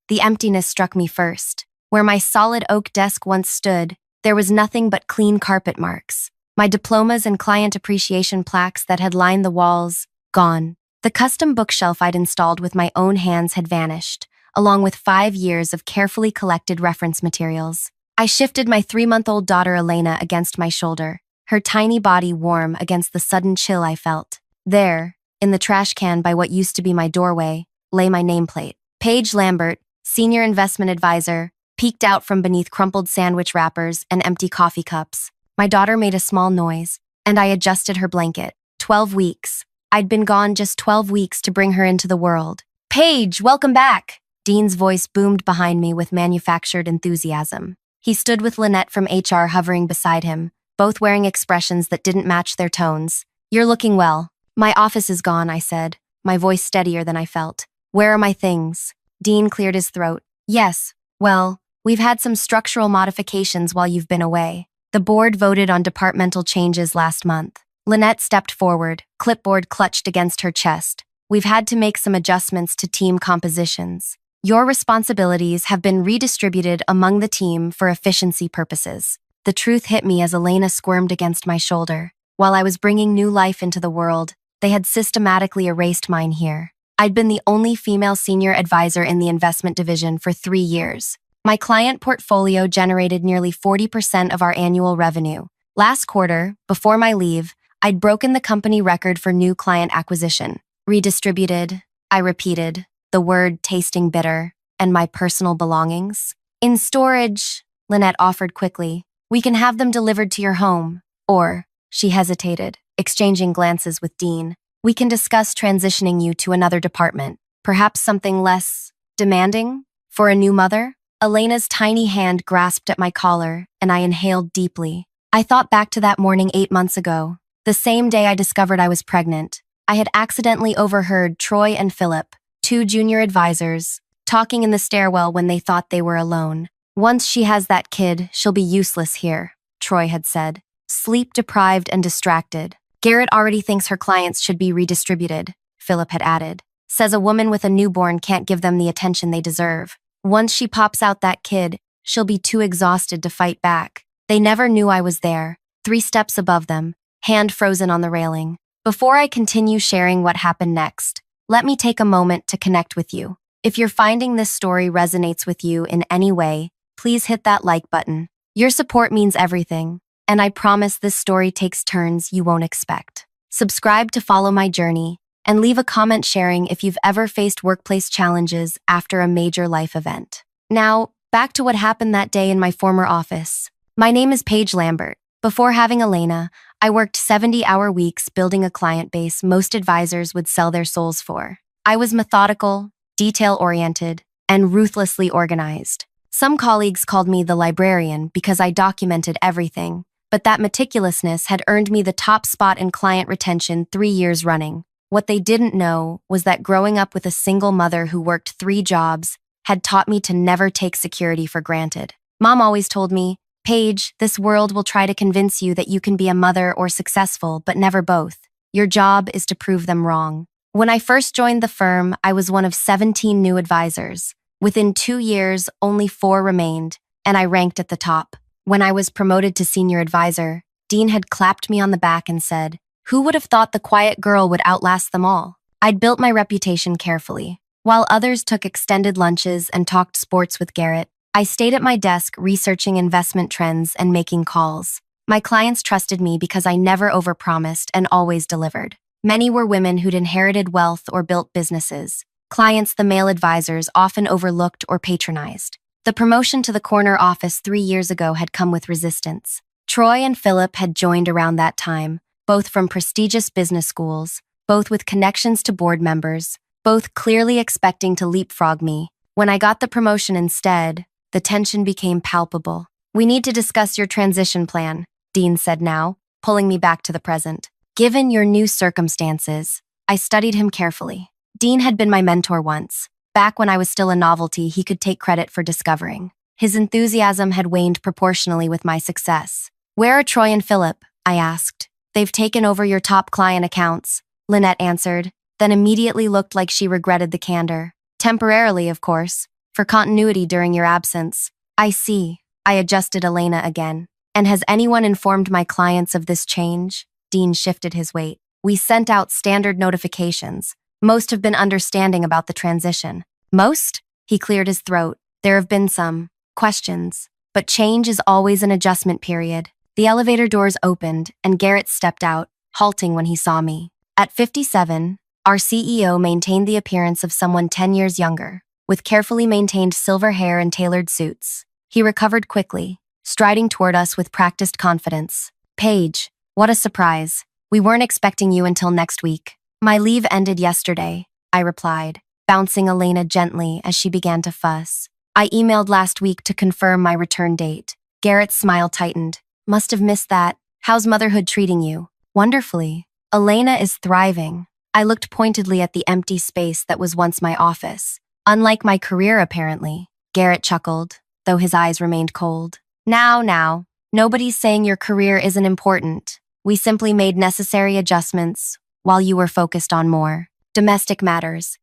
The emptiness struck me first. Where my solid oak desk once stood, there was nothing but clean carpet marks. My diplomas and client appreciation plaques that had lined the walls, gone. The custom bookshelf I'd installed with my own hands had vanished, along with 5 years of carefully collected reference materials. I shifted my 3-month-old daughter Elena against my shoulder, her tiny body warm against the sudden chill I felt. There, in the trash can by what used to be my doorway, lay my nameplate. Paige Lambert, Senior Investment Advisor, peeked out from beneath crumpled sandwich wrappers and empty coffee cups. My daughter made a small noise, and I adjusted her blanket. 12 weeks. I'd been gone just 12 weeks to bring her into the world. "Paige, welcome back!" Dean's voice boomed behind me with manufactured enthusiasm. He stood with Lynette from HR hovering beside him, both wearing expressions that didn't match their tones. "You're looking well." "My office is gone," I said, my voice steadier than I felt. "Where are my things?" Dean cleared his throat. "Yes, well, we've had some structural modifications while you've been away. The board voted on departmental changes last month." Lynette stepped forward, clipboard clutched against her chest. "We've had to make some adjustments to team compositions. Your responsibilities have been redistributed among the team for efficiency purposes." The truth hit me as Elena squirmed against my shoulder. While I was bringing new life into the world, they had systematically erased mine here. I'd been the only female senior advisor in the investment division for 3 years. My client portfolio generated nearly 40% of our annual revenue. Last quarter, before my leave, I'd broken the company record for new client acquisition. "Redistributed," I repeated, the word tasting bitter, "and my personal belongings?" "In storage," Lynette offered quickly. "We can have them delivered to your home. Or," she hesitated, exchanging glances with Dean, "we can discuss transitioning you to another department, perhaps something less demanding for a new mother." Elena's tiny hand grasped at my collar, and I inhaled deeply. I thought back to that morning 8 months ago, the same day I discovered I was pregnant. I had accidentally overheard Troy and Philip, 2 junior advisors, talking in the stairwell when they thought they were alone. "Once she has that kid, she'll be useless here," Troy had said. "Sleep-deprived and distracted. Garrett already thinks her clients should be redistributed," Philip had added. "Says a woman with a newborn can't give them the attention they deserve. Once she pops out that kid, she'll be too exhausted to fight back." They never knew I was there, 3 steps above them, hand frozen on the railing. Before I continue sharing what happened next, let me take a moment to connect with you. If you're finding this story resonates with you in any way, please hit that like button. Your support means everything, and I promise this story takes turns you won't expect. Subscribe to follow my journey, and leave a comment sharing if you've ever faced workplace challenges after a major life event. Now, back to what happened that day in my former office. My name is Paige Lambert. Before having Elena, I worked 70-hour weeks building a client base most advisors would sell their souls for. I was methodical, detail-oriented, and ruthlessly organized. Some colleagues called me the librarian because I documented everything, but that meticulousness had earned me the top spot in client retention 3 years running. What they didn't know was that growing up with a single mother who worked 3 jobs had taught me to never take security for granted. Mom always told me, "Paige, this world will try to convince you that you can be a mother or successful, but never both. Your job is to prove them wrong." When I first joined the firm, I was one of 17 new advisors. Within 2 years, only 4 remained, and I ranked at the top. When I was promoted to senior advisor, Dean had clapped me on the back and said, "Who would have thought the quiet girl would outlast them all?" I'd built my reputation carefully. While others took extended lunches and talked sports with Garrett, I stayed at my desk researching investment trends and making calls. My clients trusted me because I never overpromised and always delivered. Many were women who'd inherited wealth or built businesses. Clients the male advisors often overlooked or patronized. The promotion to the corner office 3 years ago had come with resistance. Troy and Philip had joined around that time, both from prestigious business schools, both with connections to board members, both clearly expecting to leapfrog me. When I got the promotion instead, the tension became palpable. "We need to discuss your transition plan," Dean said now, pulling me back to the present. Given your new circumstances, I studied him carefully. Dean had been my mentor once. Back when I was still a novelty, he could take credit for discovering. His enthusiasm had waned proportionally with my success. "Where are Troy and Philip?" I asked. "They've taken over your top client accounts," Lynette answered, then immediately looked like she regretted the candor. "Temporarily, of course. for continuity during your absence. I see. I adjusted Elena again. And has anyone informed my clients of this change? Dean shifted his weight. We sent out standard notifications. Most have been understanding about the transition. Most? He cleared his throat. There have been some questions. But change is always an adjustment period. The elevator doors opened, and Garrett stepped out, halting when he saw me. At 57, our CEO maintained the appearance of someone 10 years younger, with carefully maintained silver hair and tailored suits. He recovered quickly, striding toward us with practiced confidence. Paige, what a surprise. We weren't expecting you until next week. My leave ended yesterday, I replied, bouncing Elena gently as she began to fuss. I emailed last week to confirm my return date. Garrett's smile tightened. Must have missed that. How's motherhood treating you? Wonderfully. Elena is thriving. I looked pointedly at the empty space that was once my office. Unlike my career, apparently. Garrett chuckled, though his eyes remained cold. Now, nobody's saying your career isn't important. We simply made necessary adjustments while you were focused on more. Domestic matters,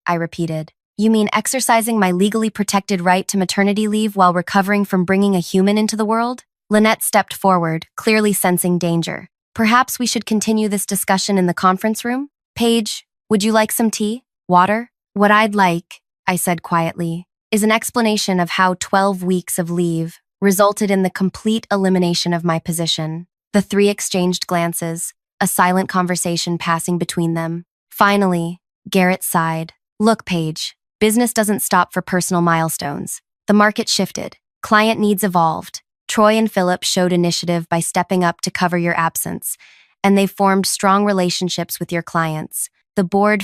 I repeated. You mean exercising my legally protected right to maternity leave while recovering from bringing a human into the world? Lynette stepped forward, clearly sensing danger. Perhaps we should continue this discussion in the conference room? Paige, would you like some tea? Water? What I'd like, I said quietly, is an explanation of how 12 weeks of leave resulted in the complete elimination of my position. The three exchanged glances, a silent conversation passing between them. Finally, Garrett sighed. Look, Paige, business doesn't stop for personal milestones. The market shifted. Client needs evolved. Troy and Philip showed initiative by stepping up to cover your absence, and they've formed strong relationships with your clients. The board,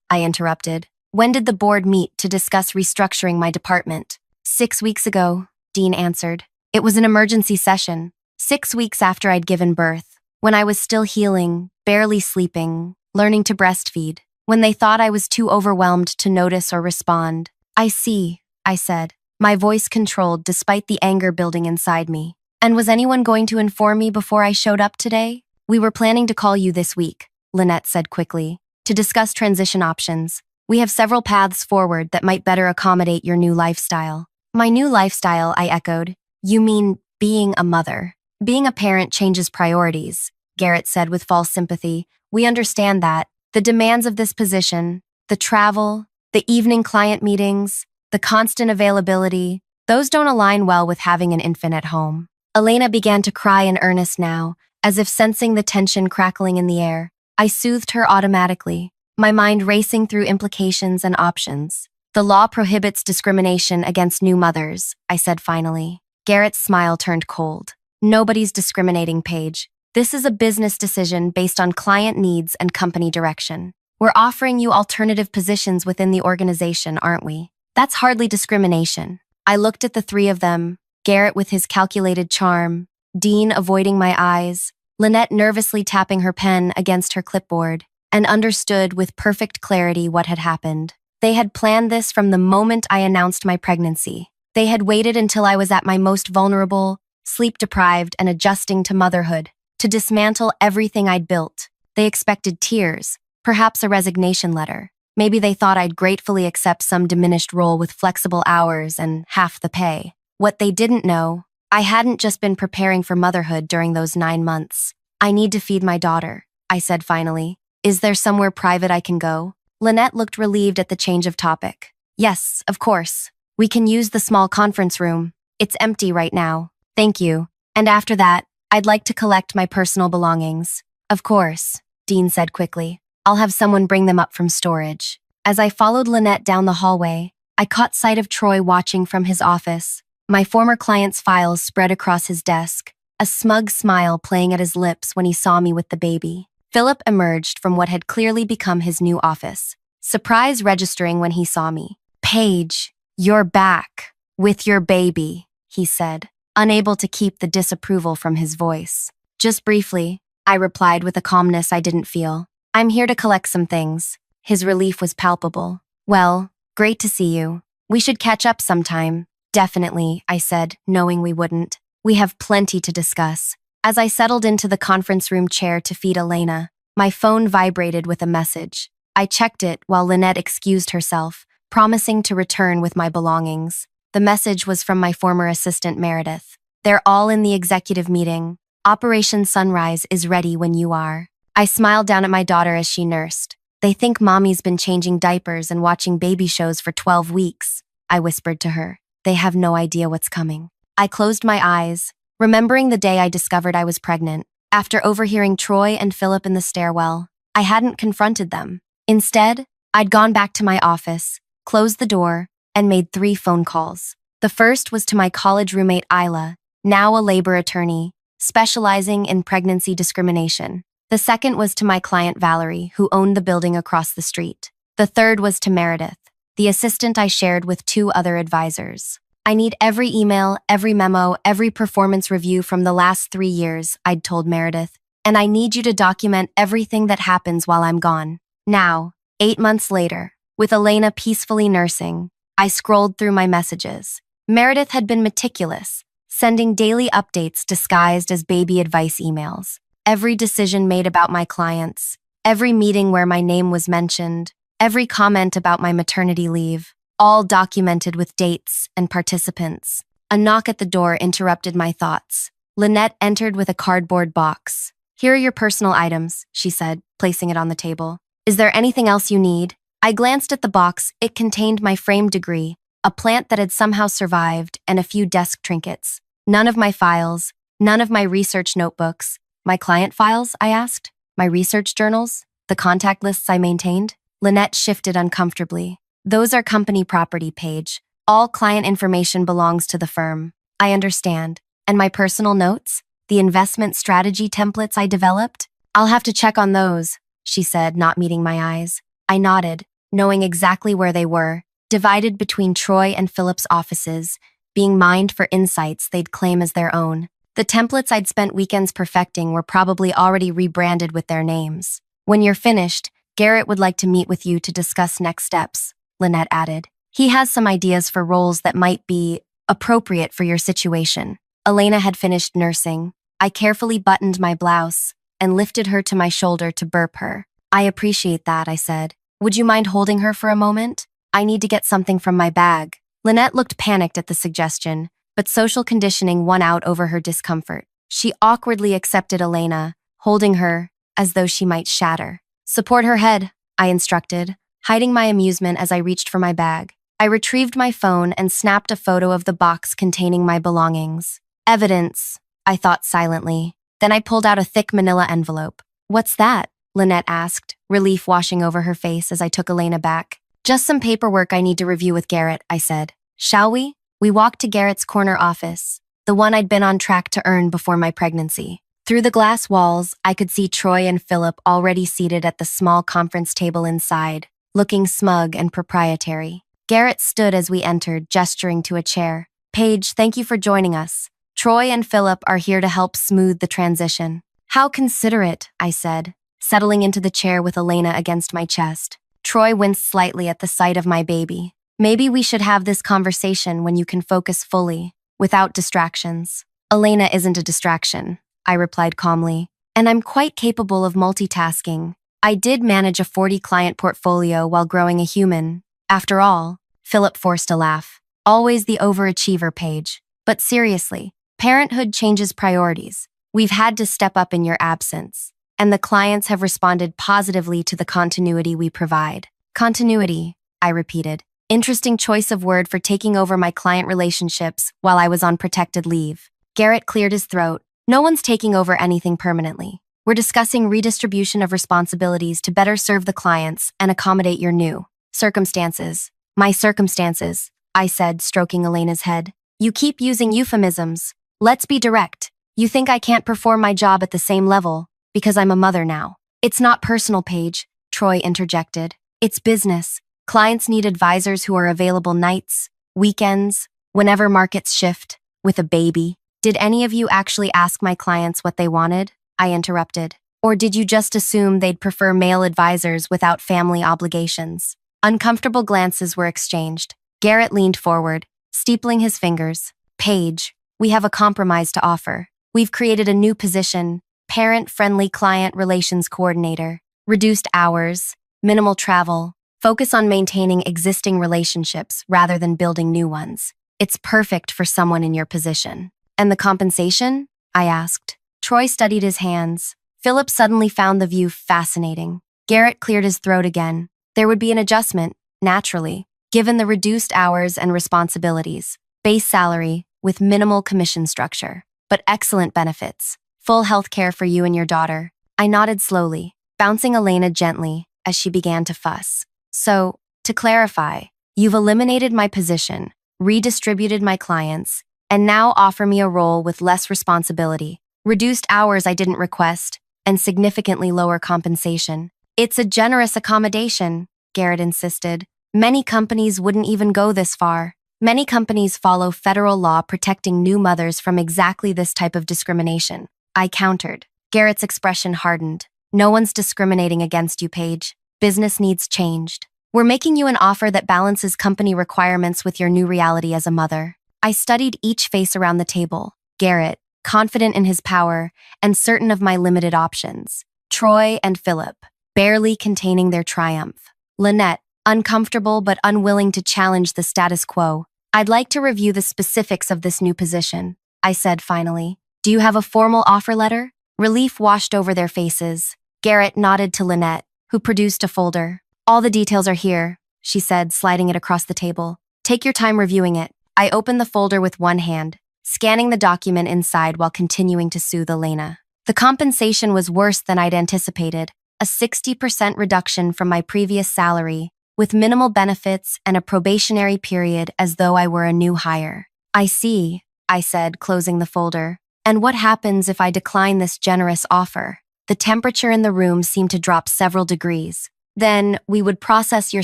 I interrupted. When did the board meet to discuss restructuring my department? 6 weeks ago, Dean answered. It was an emergency session. 6 weeks after I'd given birth, when I was still healing, barely sleeping, learning to breastfeed, when they thought I was too overwhelmed to notice or respond. I see, I said, my voice controlled despite the anger building inside me. And was anyone going to inform me before I showed up today? We were planning to call you this week, Lynette said quickly, to discuss transition options. We have several paths forward that might better accommodate your new lifestyle. My new lifestyle, I echoed. You mean being a mother? Being a parent changes priorities, Garrett said with false sympathy. We understand that. The demands of this position, the travel, the evening client meetings, the constant availability, those don't align well with having an infant at home. Elena began to cry in earnest now, as if sensing the tension crackling in the air. I soothed her automatically, my mind racing through implications and options. The law prohibits discrimination against new mothers, I said finally. Garrett's smile turned cold. Nobody's discriminating, Paige. This is a business decision based on client needs and company direction. We're offering you alternative positions within the organization, aren't we? That's hardly discrimination. I looked at the three of them, Garrett with his calculated charm, Dean avoiding my eyes, Lynette nervously tapping her pen against her clipboard, and understood with perfect clarity what had happened. They had planned this from the moment I announced my pregnancy. They had waited until I was at my most vulnerable, sleep-deprived, and adjusting to motherhood, to dismantle everything I'd built. They expected tears, perhaps a resignation letter. Maybe they thought I'd gratefully accept some diminished role with flexible hours and half the pay. What they didn't know, I hadn't just been preparing for motherhood during those 9 months. I need to feed my daughter, I said finally. Is there somewhere private I can go? Lynette looked relieved at the change of topic. Yes, of course. We can use the small conference room. It's empty right now. Thank you. And after that, I'd like to collect my personal belongings. Of course, Dean said quickly. I'll have someone bring them up from storage. As I followed Lynette down the hallway, I caught sight of Troy watching from his office. My former client's files spread across his desk, a smug smile playing at his lips when he saw me with the baby. Philip emerged from what had clearly become his new office, surprise registering when he saw me. Paige, you're back. With your baby, he said, unable to keep the disapproval from his voice. Just briefly, I replied with a calmness I didn't feel. I'm here to collect some things. His relief was palpable. Well, great to see you. We should catch up sometime. Definitely, I said, knowing we wouldn't. We have plenty to discuss. As I settled into the conference room chair to feed Elena, my phone vibrated with a message. I checked it while Lynette excused herself, promising to return with my belongings. The message was from my former assistant, Meredith. They're all in the executive meeting. Operation Sunrise is ready when you are. I smiled down at my daughter as she nursed. They think mommy's been changing diapers and watching baby shows for 12 weeks, I whispered to her. They have no idea what's coming. I closed my eyes, remembering the day I discovered I was pregnant. After overhearing Troy and Philip in the stairwell, I hadn't confronted them. Instead, I'd gone back to my office, closed the door, and made 3 phone calls. The first was to my college roommate Isla, now a labor attorney, specializing in pregnancy discrimination. The second was to my client Valerie, who owned the building across the street. The third was to Meredith, the assistant I shared with 2 other advisors. I need every email, every memo, every performance review from the last 3 years, I'd told Meredith, and I need you to document everything that happens while I'm gone. Now, 8 months later, with Elena peacefully nursing, I scrolled through my messages. Meredith had been meticulous, sending daily updates disguised as baby advice emails. Every decision made about my clients, every meeting where my name was mentioned, every comment about my maternity leave, all documented with dates and participants. A knock at the door interrupted my thoughts. Lynette entered with a cardboard box. Here are your personal items, she said, placing it on the table. Is there anything else you need? I glanced at the box. It contained my framed degree, a plant that had somehow survived, and a few desk trinkets. None of my files, none of my research notebooks. My client files, I asked? My research journals? The contact lists I maintained? Lynette shifted uncomfortably. Those are company property, Paige. All client information belongs to the firm. I understand. And my personal notes? The investment strategy templates I developed? I'll have to check on those, she said, not meeting my eyes. I nodded, knowing exactly where they were, divided between Troy and Philip's offices, being mined for insights they'd claim as their own. The templates I'd spent weekends perfecting were probably already rebranded with their names. When you're finished, Garrett would like to meet with you to discuss next steps, Lynette added. He has some ideas for roles that might be appropriate for your situation. Elena had finished nursing. I carefully buttoned my blouse and lifted her to my shoulder to burp her. I appreciate that, I said. Would you mind holding her for a moment? I need to get something from my bag. Lynette looked panicked at the suggestion, but social conditioning won out over her discomfort. She awkwardly accepted Elena, holding her as though she might shatter. Support her head, I instructed, hiding my amusement as I reached for my bag. I retrieved my phone and snapped a photo of the box containing my belongings. Evidence, I thought silently. Then I pulled out a thick manila envelope. What's that? Lynette asked, relief washing over her face as I took Elena back. Just some paperwork I need to review with Garrett, I said. Shall we? We walked to Garrett's corner office, the one I'd been on track to earn before my pregnancy. Through the glass walls, I could see Troy and Philip already seated at the small conference table inside, looking smug and proprietary. Garrett stood as we entered, gesturing to a chair. Paige, thank you for joining us. Troy and Philip are here to help smooth the transition. How considerate, I said, settling into the chair with Elena against my chest. Troy winced slightly at the sight of my baby. Maybe we should have this conversation when you can focus fully, without distractions. Elena isn't a distraction, I replied calmly, and I'm quite capable of multitasking. I did manage a 40-client portfolio while growing a human. After all, Philip forced a laugh. Always the overachiever, Paige. But seriously, parenthood changes priorities. We've had to step up in your absence, and the clients have responded positively to the continuity we provide. Continuity, I repeated. Interesting choice of word for taking over my client relationships while I was on protected leave. Garrett cleared his throat. No one's taking over anything permanently. We're discussing redistribution of responsibilities to better serve the clients and accommodate your new circumstances. My circumstances, I said, stroking Elena's head. You keep using euphemisms. Let's be direct. You think I can't perform my job at the same level because I'm a mother now. It's not personal, Paige, Troy interjected. It's business. Clients need advisors who are available nights, weekends, whenever markets shift, with a baby. Did any of you actually ask my clients what they wanted? I interrupted. Or did you just assume they'd prefer male advisors without family obligations? Uncomfortable glances were exchanged. Garrett leaned forward, steepling his fingers. Paige, we have a compromise to offer. We've created a new position, Parent-Friendly Client Relations Coordinator. Reduced hours, minimal travel, focus on maintaining existing relationships rather than building new ones. It's perfect for someone in your position. And the compensation? I asked. Troy studied his hands. Philip suddenly found the view fascinating. Garrett cleared his throat again. There would be an adjustment, naturally, given the reduced hours and responsibilities. Base salary with minimal commission structure, but excellent benefits. Full health care for you and your daughter. I nodded slowly, bouncing Elena gently as she began to fuss. So, to clarify, you've eliminated my position, redistributed my clients, and now offer me a role with less responsibility, reduced hours I didn't request, and significantly lower compensation. It's a generous accommodation, Garrett insisted. Many companies wouldn't even go this far. Many companies follow federal law protecting new mothers from exactly this type of discrimination. I countered. Garrett's expression hardened. No one's discriminating against you, Paige. Business needs changed. We're making you an offer that balances company requirements with your new reality as a mother. I studied each face around the table. Garrett, confident in his power and certain of my limited options. Troy and Philip, barely containing their triumph. Lynette, uncomfortable but unwilling to challenge the status quo. I'd like to review the specifics of this new position, I said finally. Do you have a formal offer letter? Relief washed over their faces. Garrett nodded to Lynette, who produced a folder. All the details are here, she said, sliding it across the table. Take your time reviewing it. I opened the folder with one hand, scanning the document inside while continuing to soothe Elena. The compensation was worse than I'd anticipated, a 60% reduction from my previous salary, with minimal benefits and a probationary period as though I were a new hire. I see, I said, closing the folder. And what happens if I decline this generous offer? The temperature in the room seemed to drop several degrees. Then we would process your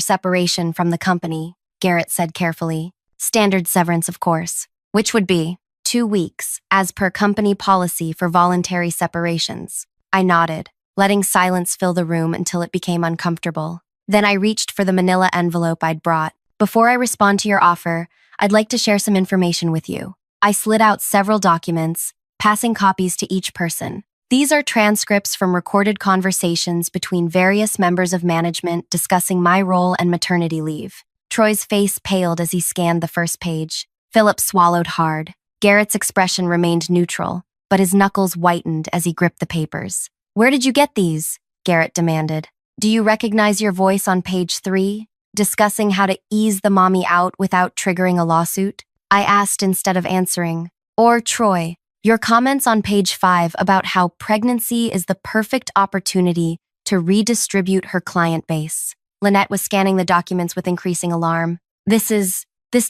separation from the company, Garrett said carefully. Standard severance, of course, which would be 2 weeks, as per company policy for voluntary separations. I nodded, letting silence fill the room until it became uncomfortable. Then I reached for the manila envelope I'd brought. Before I respond to your offer, I'd like to share some information with you. I slid out several documents, passing copies to each person. These are transcripts from recorded conversations between various members of management discussing my role and maternity leave. Troy's face paled as he scanned the first page. Philip swallowed hard. Garrett's expression remained neutral, but his knuckles whitened as he gripped the papers. Where did you get these? Garrett demanded. Do you recognize your voice on page 3, discussing how to ease the mommy out without triggering a lawsuit? I asked instead of answering. Or Troy, your comments on page 5 about how pregnancy is the perfect opportunity to redistribute her client base. Lynette was scanning the documents with increasing alarm. This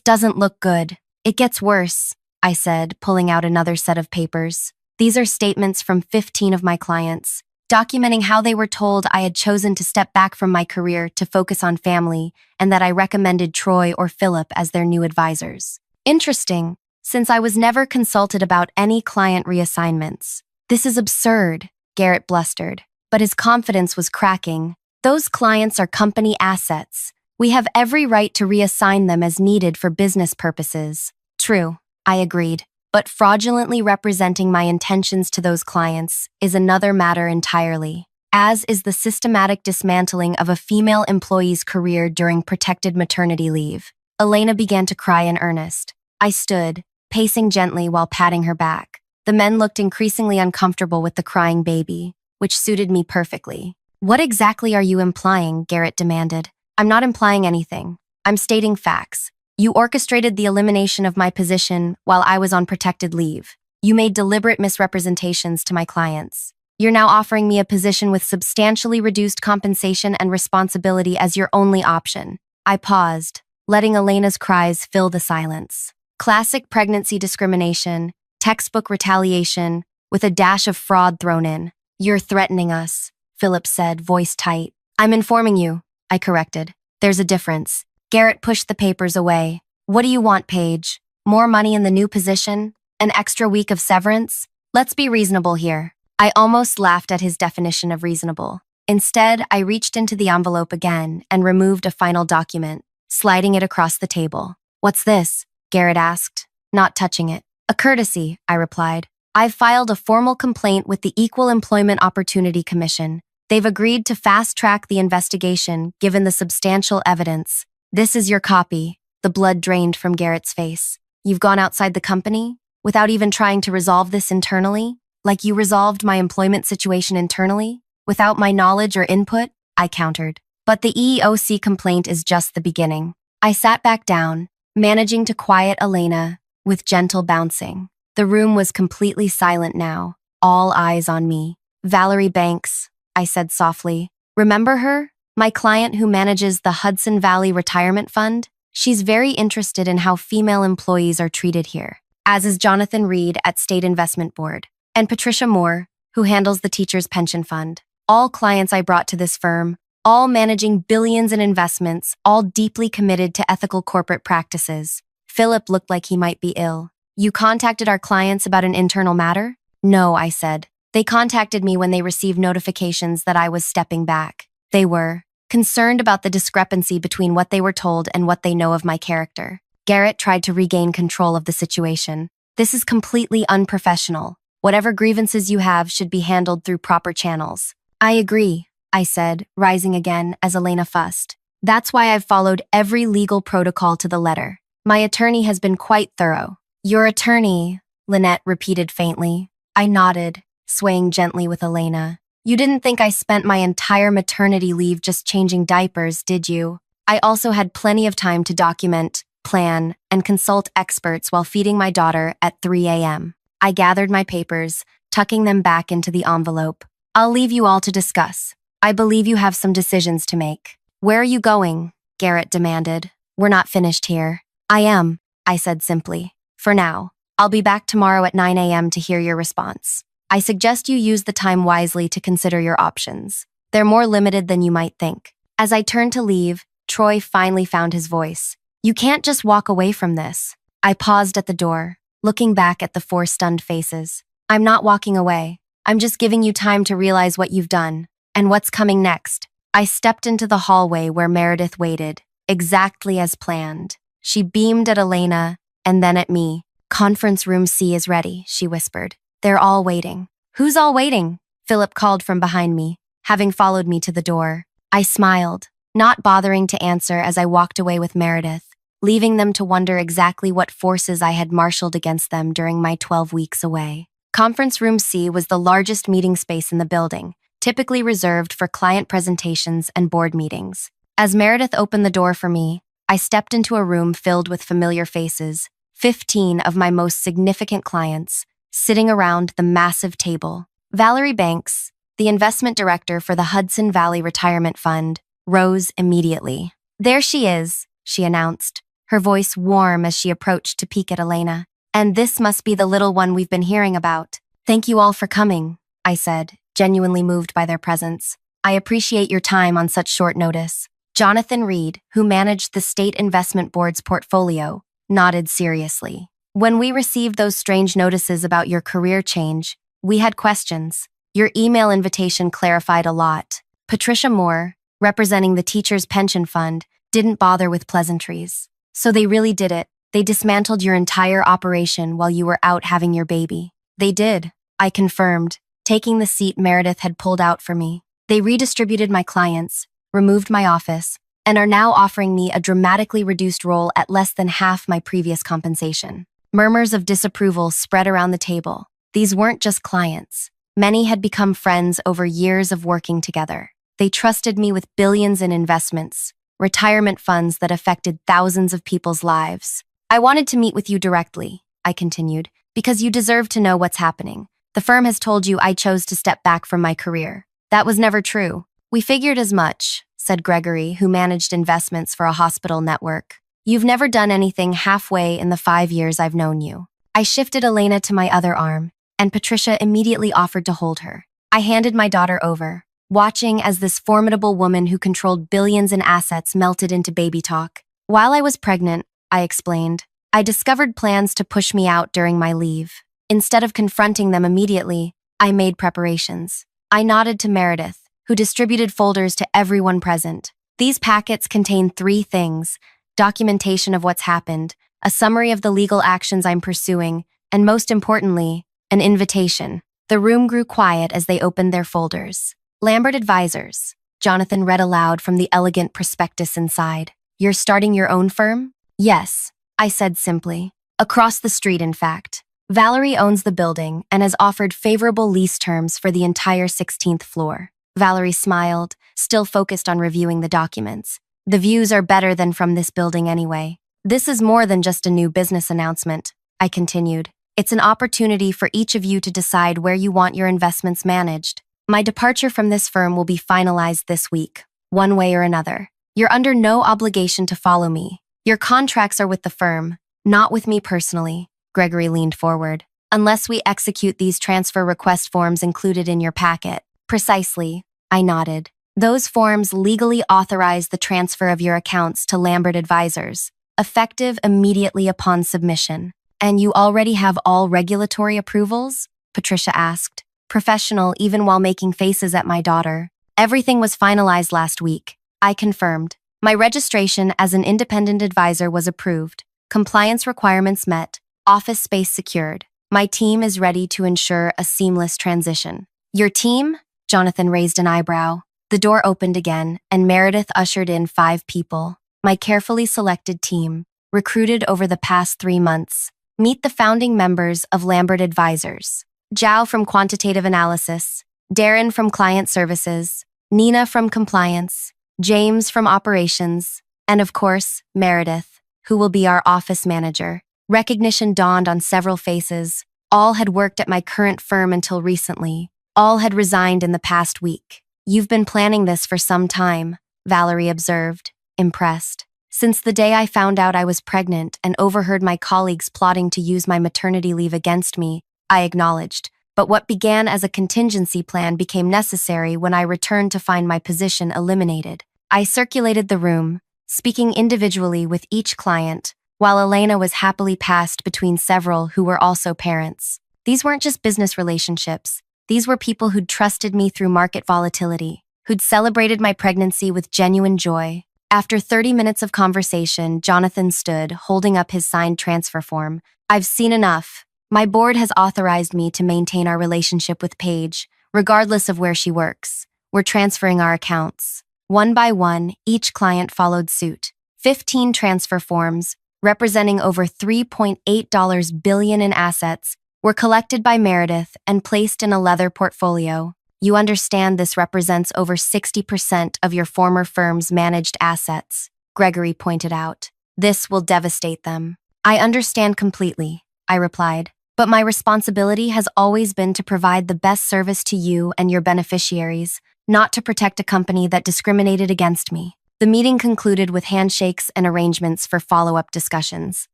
doesn't look good. It gets worse, I said, pulling out another set of papers. These are statements from 15 of my clients, documenting how they were told I had chosen to step back from my career to focus on family and that I recommended Troy or Philip as their new advisors. Interesting, since I was never consulted about any client reassignments. This is absurd, Garrett blustered, but his confidence was cracking. Those clients are company assets. We have every right to reassign them as needed for business purposes. True, I agreed. But fraudulently representing my intentions to those clients is another matter entirely, as is the systematic dismantling of a female employee's career during protected maternity leave. Elena began to cry in earnest. I stood, pacing gently while patting her back. The men looked increasingly uncomfortable with the crying baby, which suited me perfectly. What exactly are you implying? Garrett demanded. I'm not implying anything. I'm stating facts. You orchestrated the elimination of my position while I was on protected leave. You made deliberate misrepresentations to my clients. You're now offering me a position with substantially reduced compensation and responsibility as your only option. I paused, letting Elena's cries fill the silence. Classic pregnancy discrimination, textbook retaliation, with a dash of fraud thrown in. You're threatening us, Philip said, voice tight. I'm informing you, I corrected. There's a difference. Garrett pushed the papers away. What do you want, Paige? More money in the new position? An extra week of severance? Let's be reasonable here. I almost laughed at his definition of reasonable. Instead, I reached into the envelope again and removed a final document, sliding it across the table. What's this? Garrett asked, not touching it. A courtesy, I replied. I've filed a formal complaint with the Equal Employment Opportunity Commission, They've agreed to fast-track the investigation given the substantial evidence. This is your copy. The blood drained from Garrett's face. You've gone outside the company? Without even trying to resolve this internally? Like you resolved my employment situation internally? Without my knowledge or input? I countered. But the EEOC complaint is just the beginning. I sat back down, managing to quiet Elena with gentle bouncing. The room was completely silent now, all eyes on me. Valerie Banks, I said softly. Remember her? My client who manages the Hudson Valley Retirement Fund? She's very interested in how female employees are treated here, as is Jonathan Reed at State Investment Board, and Patricia Moore, who handles the Teachers' Pension Fund. All clients I brought to this firm, all managing billions in investments, all deeply committed to ethical corporate practices. Philip looked like he might be ill. You contacted our clients about an internal matter? No, I said. They contacted me when they received notifications that I was stepping back. They were concerned about the discrepancy between what they were told and what they know of my character. Garrett tried to regain control of the situation. This is completely unprofessional. Whatever grievances you have should be handled through proper channels. I agree, I said, rising again as Elena fussed. That's why I've followed every legal protocol to the letter. My attorney has been quite thorough. Your attorney, Lynette repeated faintly. I nodded, swaying gently with Elena. You didn't think I spent my entire maternity leave just changing diapers, did you? I also had plenty of time to document, plan, and consult experts while feeding my daughter at 3 a.m. I gathered my papers, tucking them back into the envelope. I'll leave you all to discuss. I believe you have some decisions to make. Where are you going? Garrett demanded. We're not finished here. I am, I said simply. For now. I'll be back tomorrow at 9 a.m. to hear your response. I suggest you use the time wisely to consider your options. They're more limited than you might think. As I turned to leave, Troy finally found his voice. You can't just walk away from this. I paused at the door, looking back at the 4 stunned faces. I'm not walking away. I'm just giving you time to realize what you've done and what's coming next. I stepped into the hallway where Meredith waited, exactly as planned. She beamed at Elena and then at me. Conference room C is ready, she whispered. They're all waiting. Who's all waiting? Philip called from behind me, having followed me to the door. I smiled, not bothering to answer as I walked away with Meredith, leaving them to wonder exactly what forces I had marshaled against them during my 12 weeks away. Conference room C was the largest meeting space in the building, typically reserved for client presentations and board meetings. As Meredith opened the door for me, I stepped into a room filled with familiar faces, 15 of my most significant clients, sitting around the massive table. Valerie Banks, the investment director for the Hudson Valley Retirement Fund, rose immediately. There she is, she announced, her voice warm as she approached to peek at Elena. And this must be the little one we've been hearing about. Thank you all for coming, I said, genuinely moved by their presence. I appreciate your time on such short notice. Jonathan Reed, who managed the State Investment Board's portfolio, nodded seriously. When we received those strange notices about your career change, we had questions. Your email invitation clarified a lot. Patricia Moore, representing the Teachers' Pension Fund, didn't bother with pleasantries. So they really did it. They dismantled your entire operation while you were out having your baby. They did, I confirmed, taking the seat Meredith had pulled out for me. They redistributed my clients, removed my office, and are now offering me a dramatically reduced role at less than half my previous compensation. Murmurs of disapproval spread around the table. These weren't just clients. Many had become friends over years of working together. They trusted me with billions in investments, retirement funds that affected thousands of people's lives. I wanted to meet with you directly, I continued, because you deserve to know what's happening. The firm has told you I chose to step back from my career. That was never true. We figured as much, said Gregory, who managed investments for a hospital network. You've never done anything halfway in the 5 years I've known you. I shifted Elena to my other arm, and Patricia immediately offered to hold her. I handed my daughter over, watching as this formidable woman who controlled billions in assets melted into baby talk. While I was pregnant, I explained, I discovered plans to push me out during my leave. Instead of confronting them immediately, I made preparations. I nodded to Meredith, who distributed folders to everyone present. These packets contain 3 things: documentation of what's happened, a summary of the legal actions I'm pursuing, and most importantly, an invitation. The room grew quiet as they opened their folders. Lambert Advisors. Jonathan read aloud from the elegant prospectus inside. You're starting your own firm? Yes, I said simply. Across the street, in fact. Valerie owns the building and has offered favorable lease terms for the entire 16th floor. Valerie smiled, still focused on reviewing the documents. The views are better than from this building anyway. This is more than just a new business announcement, I continued. It's an opportunity for each of you to decide where you want your investments managed. My departure from this firm will be finalized this week, one way or another. You're under no obligation to follow me. Your contracts are with the firm, not with me personally. Gregory leaned forward. Unless we execute these transfer request forms included in your packet. Precisely, I nodded. Those forms legally authorize the transfer of your accounts to Lambert Advisors, effective immediately upon submission. And you already have all regulatory approvals? Patricia asked, professional even while making faces at my daughter. Everything was finalized last week. I confirmed. My registration as an independent advisor was approved. Compliance requirements met. Office space secured. My team is ready to ensure a seamless transition. Your team? Jonathan raised an eyebrow. The door opened again, and Meredith ushered in 5 people. My carefully selected team, recruited over the past 3 months. Meet the founding members of Lambert Advisors. Zhao from Quantitative Analysis, Darren from Client Services, Nina from Compliance, James from Operations, and of course, Meredith, who will be our office manager. Recognition dawned on several faces. All had worked at my current firm until recently. All had resigned in the past week. You've been planning this for some time, Valerie observed, impressed. Since the day I found out I was pregnant and overheard my colleagues plotting to use my maternity leave against me, I acknowledged. But what began as a contingency plan became necessary when I returned to find my position eliminated. I circulated the room, speaking individually with each client, while Elena was happily passed between several who were also parents. These weren't just business relationships. These were people who'd trusted me through market volatility, who'd celebrated my pregnancy with genuine joy. After 30 minutes of conversation, Jonathan stood, holding up his signed transfer form. I've seen enough. My board has authorized me to maintain our relationship with Paige, regardless of where she works. We're transferring our accounts. One by one, each client followed suit. 15 transfer forms, representing over $3.8 billion in assets, were collected by Meredith and placed in a leather portfolio. You understand this represents over 60% of your former firm's managed assets, Gregory pointed out. This will devastate them. I understand completely, I replied, but my responsibility has always been to provide the best service to you and your beneficiaries, not to protect a company that discriminated against me. The meeting concluded with handshakes and arrangements for follow-up discussions.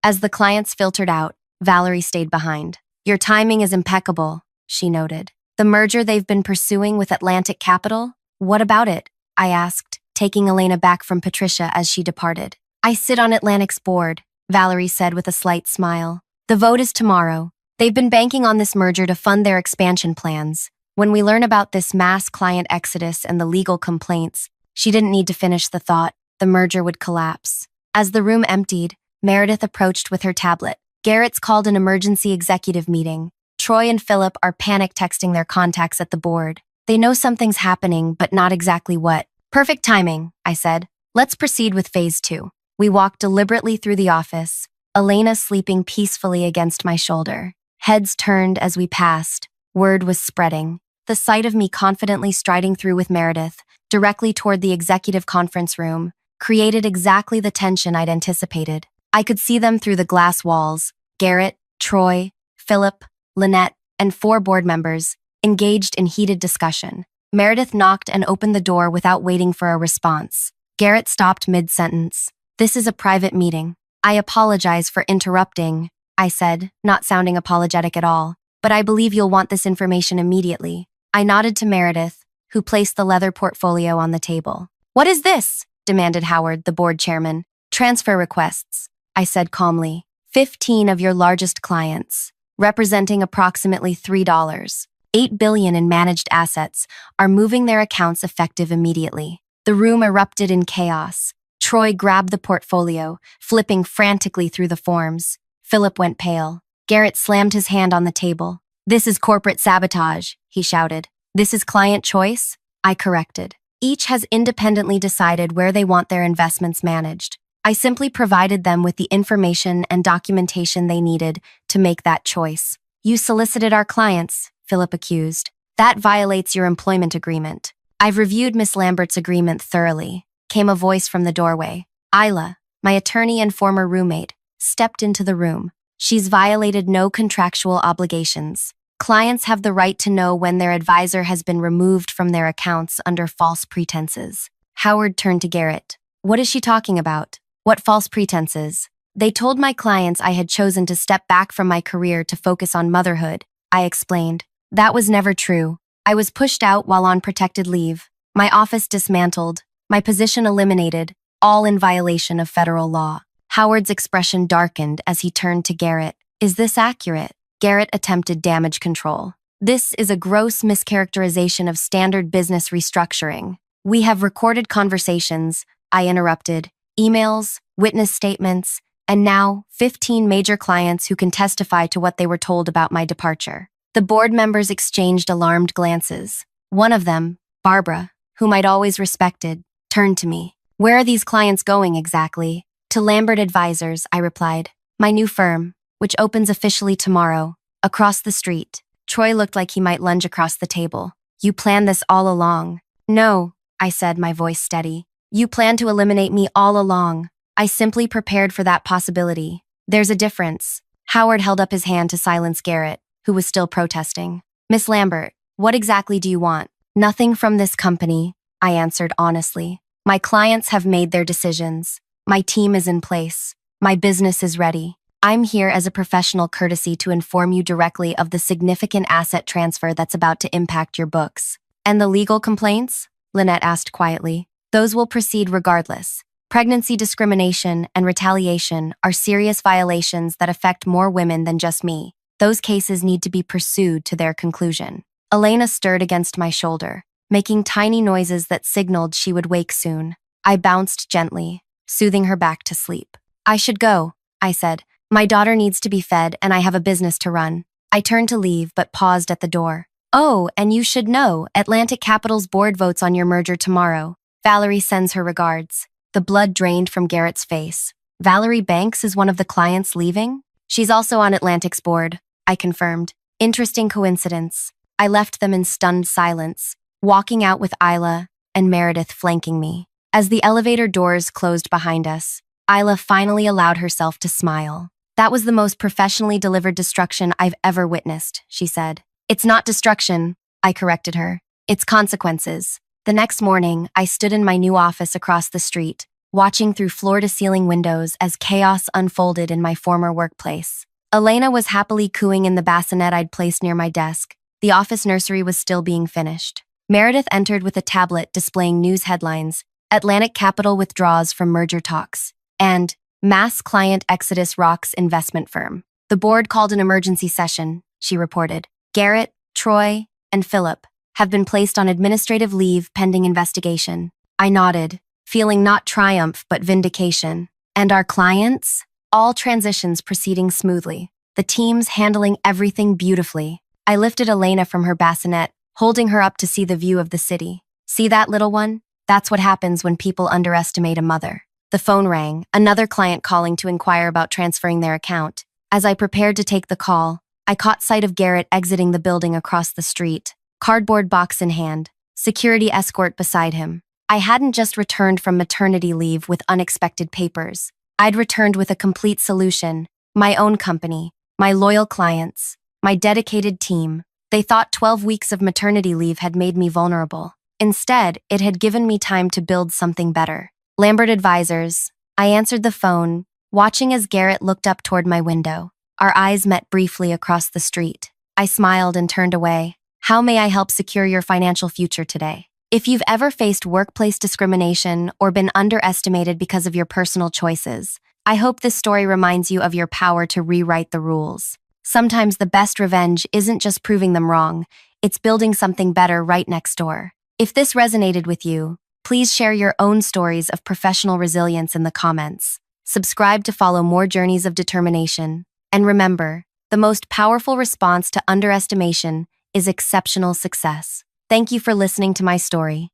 As the clients filtered out, Valerie stayed behind. Your timing is impeccable, she noted. The merger they've been pursuing with Atlantic Capital? What about it? I asked, taking Elena back from Patricia as she departed. I sit on Atlantic's board, Valerie said with a slight smile. The vote is tomorrow. They've been banking on this merger to fund their expansion plans. When we learn about this mass client exodus and the legal complaints, she didn't need to finish the thought. The merger would collapse. As the room emptied, Meredith approached with her tablet. Garrett's called an emergency executive meeting. Troy and Philip are panic texting their contacts at the board. They know something's happening, but not exactly what. Perfect timing, I said. Let's proceed with phase 2. We walked deliberately through the office, Elena sleeping peacefully against my shoulder. Heads turned as we passed. Word was spreading. The sight of me confidently striding through with Meredith, directly toward the executive conference room, created exactly the tension I'd anticipated. I could see them through the glass walls. Garrett, Troy, Philip, Lynette, and 4 board members, engaged in heated discussion. Meredith knocked and opened the door without waiting for a response. Garrett stopped mid-sentence. This is a private meeting. I apologize for interrupting, I said, not sounding apologetic at all. But I believe you'll want this information immediately. I nodded to Meredith, who placed the leather portfolio on the table. What is this? Demanded Howard, the board chairman. Transfer requests, I said calmly. 15 of your largest clients, representing approximately $8 billion in managed assets, are moving their accounts effective immediately. The room erupted in chaos. Troy grabbed the portfolio, flipping frantically through the forms. Philip went pale. Garrett slammed his hand on the table. This is corporate sabotage, he shouted. This is client choice? I corrected. Each has independently decided where they want their investments managed. I simply provided them with the information and documentation they needed to make that choice. You solicited our clients, Philip accused. That violates your employment agreement. I've reviewed Miss Lambert's agreement thoroughly, came a voice from the doorway. Isla, my attorney and former roommate, stepped into the room. She's violated no contractual obligations. Clients have the right to know when their advisor has been removed from their accounts under false pretenses. Howard turned to Garrett. What is she talking about? What false pretenses? They told my clients I had chosen to step back from my career to focus on motherhood, I explained. That was never true. I was pushed out while on protected leave, my office dismantled, my position eliminated, all in violation of federal law. Howard's expression darkened as he turned to Garrett. Is this accurate? Garrett attempted damage control. This is a gross mischaracterization of standard business restructuring. We have recorded conversations, I interrupted, emails, witness statements, and now 15 major clients who can testify to what they were told about my departure. The board members exchanged alarmed glances. One of them, Barbara, whom I'd always respected, turned to me. Where are these clients going exactly? To Lambert Advisors, I replied. My new firm, which opens officially tomorrow, across the street. Troy looked like he might lunge across the table. You planned this all along. No, I said, my voice steady. You planned to eliminate me all along. I simply prepared for that possibility. There's a difference. Howard held up his hand to silence Garrett, who was still protesting. Miss Lambert, what exactly do you want? Nothing from this company, I answered honestly. My clients have made their decisions. My team is in place. My business is ready. I'm here as a professional courtesy to inform you directly of the significant asset transfer that's about to impact your books. And the legal complaints? Lynette asked quietly. Those will proceed regardless. Pregnancy discrimination and retaliation are serious violations that affect more women than just me. Those cases need to be pursued to their conclusion. Elena stirred against my shoulder, making tiny noises that signaled she would wake soon. I bounced gently, soothing her back to sleep. I should go, I said. My daughter needs to be fed and I have a business to run. I turned to leave but paused at the door. Oh, and you should know, Atlantic Capital's board votes on your merger tomorrow. Valerie sends her regards. The blood drained from Garrett's face. Valerie Banks is one of the clients leaving? She's also on Atlantic's board, I confirmed. Interesting coincidence. I left them in stunned silence, walking out with Isla and Meredith flanking me. As the elevator doors closed behind us, Isla finally allowed herself to smile. That was the most professionally delivered destruction I've ever witnessed, she said. It's not destruction, I corrected her. It's consequences. The next morning, I stood in my new office across the street, watching through floor-to-ceiling windows as chaos unfolded in my former workplace. Elena was happily cooing in the bassinet I'd placed near my desk. The office nursery was still being finished. Meredith entered with a tablet displaying news headlines, Atlantic Capital withdraws from merger talks, and Mass Client Exodus Rocks Investment Firm. The board called an emergency session, she reported. Garrett, Troy, and Philip have been placed on administrative leave pending investigation. I nodded, feeling not triumph but vindication. And our clients? All transitions proceeding smoothly. The teams handling everything beautifully. I lifted Elena from her bassinet, holding her up to see the view of the city. See that, little one? That's what happens when people underestimate a mother. The phone rang, another client calling to inquire about transferring their account. As I prepared to take the call, I caught sight of Garrett exiting the building across the street, cardboard box in hand, security escort beside him. I hadn't just returned from maternity leave with unexpected papers. I'd returned with a complete solution, my own company, my loyal clients, my dedicated team. They thought 12 weeks of maternity leave had made me vulnerable. Instead, it had given me time to build something better. Lambert Advisors. I answered the phone, watching as Garrett looked up toward my window. Our eyes met briefly across the street. I smiled and turned away. How may I help secure your financial future today? If you've ever faced workplace discrimination or been underestimated because of your personal choices, I hope this story reminds you of your power to rewrite the rules. Sometimes the best revenge isn't just proving them wrong, it's building something better right next door. If this resonated with you, please share your own stories of professional resilience in the comments. Subscribe to follow more journeys of determination. And remember, the most powerful response to underestimation is exceptional success. Thank you for listening to my story.